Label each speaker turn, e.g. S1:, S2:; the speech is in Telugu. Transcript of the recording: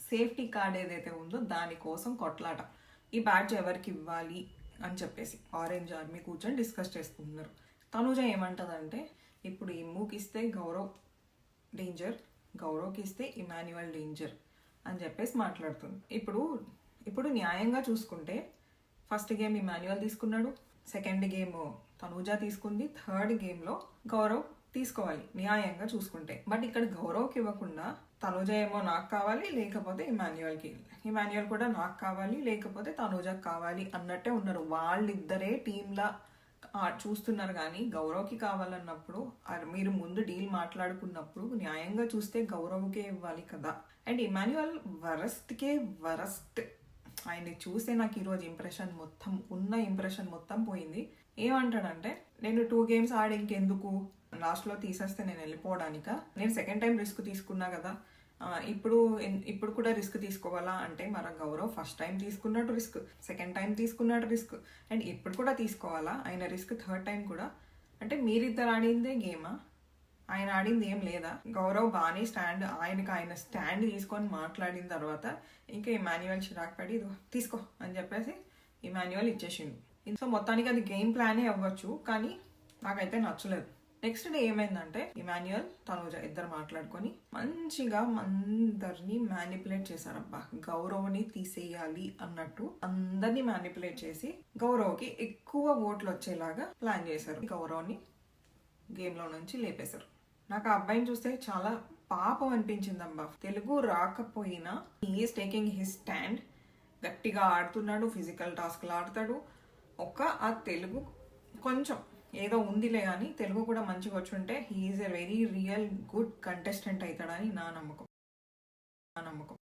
S1: సేఫ్టీ కార్డ్ ఏదైతే ఉందో దానికోసం కొట్లాట. ఈ బ్యాడ్జ్ ఎవరికి ఇవ్వాలి అని చెప్పేసి ఆరెంజ్ ఆర్మీ కూర్చొని డిస్కస్ చేసుకుంటున్నారు. తనుజ ఏమంటదంటే, ఇప్పుడు ఇమ్ముకి ఇస్తే గౌరవ్ డేంజర్, గౌరవ్కి ఇస్తే ఇమాన్యువల్ డేంజర్ అని చెప్పేసి మాట్లాడుతుంది. ఇప్పుడు న్యాయంగా చూసుకుంటే ఫస్ట్ గేమ్ ఇమాన్యువల్ తీసుకున్నాడు, సెకండ్ గేమ్ తనూజ తీసుకుంది, థర్డ్ గేమ్లో గౌరవ్ తీసుకోవాలి న్యాయంగా చూసుకుంటే. బట్ ఇక్కడ గౌరవ్కి ఇవ్వకుండా తనూజ ఏమో నాకు కావాలి లేకపోతే ఇమాన్యువల్కి, ఇమాన్యువల్ కూడా నాకు కావాలి లేకపోతే తనూజకి కావాలి అన్నట్టే ఉన్నారు. వాళ్ళిద్దరే టీంలా చూస్తున్నారు. కానీ గౌరవ్కి కావాలన్నప్పుడు మీరు ముందు డీల్ మాట్లాడుకున్నప్పుడు న్యాయంగా చూస్తే గౌరవ్కే ఇవ్వాలి కదా. అండ్ ఇమాన్యువల్ వరస్ట్కే వరస్ట్. ఆయన్ని చూస్తే నాకు ఈరోజు ఉన్న ఇంప్రెషన్ మొత్తం పోయింది. ఏమంటాడంటే, నేను 2 గేమ్స్ ఆడి ఇంకెందుకు, లాస్ట్లో తీసేస్తే నేను వెళ్ళిపోవడానిక, నేను సెకండ్ టైం రిస్క్ తీసుకున్నా కదా, ఇప్పుడు కూడా రిస్క్ తీసుకోవాలా అంటే, మన గౌరవ్ ఫస్ట్ టైం తీసుకున్నట్టు రిస్క్, సెకండ్ టైం తీసుకున్నట్టు రిస్క్, అండ్ ఇప్పుడు కూడా తీసుకోవాలా ఆయన రిస్క్, థర్డ్ టైం కూడా. అంటే మీరిద్దరు ఆడిందే గేమా, ఆయన ఆడింది ఏం లేదా? గౌరవ్ బాగానే ఆయన స్టాండ్ తీసుకొని మాట్లాడిన తర్వాత ఇంకా ఇమాన్యువల్ చిరాకు పడి తీసుకో అని చెప్పేసి ఇమాన్యువల్ ఇచ్చేసిండు. సో మొత్తానికి అది గేమ్ ప్లానే అవ్వచ్చు, కానీ నాకైతే నచ్చలేదు. నెక్స్ట్ డే ఏమైందంటే, ఇమాన్యువల్ తనూజ ఇద్దరు మాట్లాడుకొని మంచిగా అందరినీ మ్యానిపులేట్ చేశారబ్బా. గౌరవ్ని తీసేయాలి అన్నట్టు అందరినీ మ్యానిపులేట్ చేసి గౌరవ్కి ఎక్కువ ఓట్లు వచ్చేలాగా ప్లాన్ చేశారు. గౌరవ్ని గేమ్లో నుంచి లేపేశారు. నాకు ఆ అబ్బాయిని చూస్తే చాలా పాపం అనిపించిందబ్బా. తెలుగు రాకపోయినా హీఈస్ టేకింగ్ హిస్ స్టాండ్, గట్టిగా ఆడుతున్నాడు, ఫిజికల్ టాస్క్లు ఆడతాడు. ఆ తెలుగు కొంచెం ఏదో ఉందిలే కానీ తెలుగు కూడా మంచిగా వచ్చుంటే he is a very real good contestant అవుతాడని నా నమ్మకం.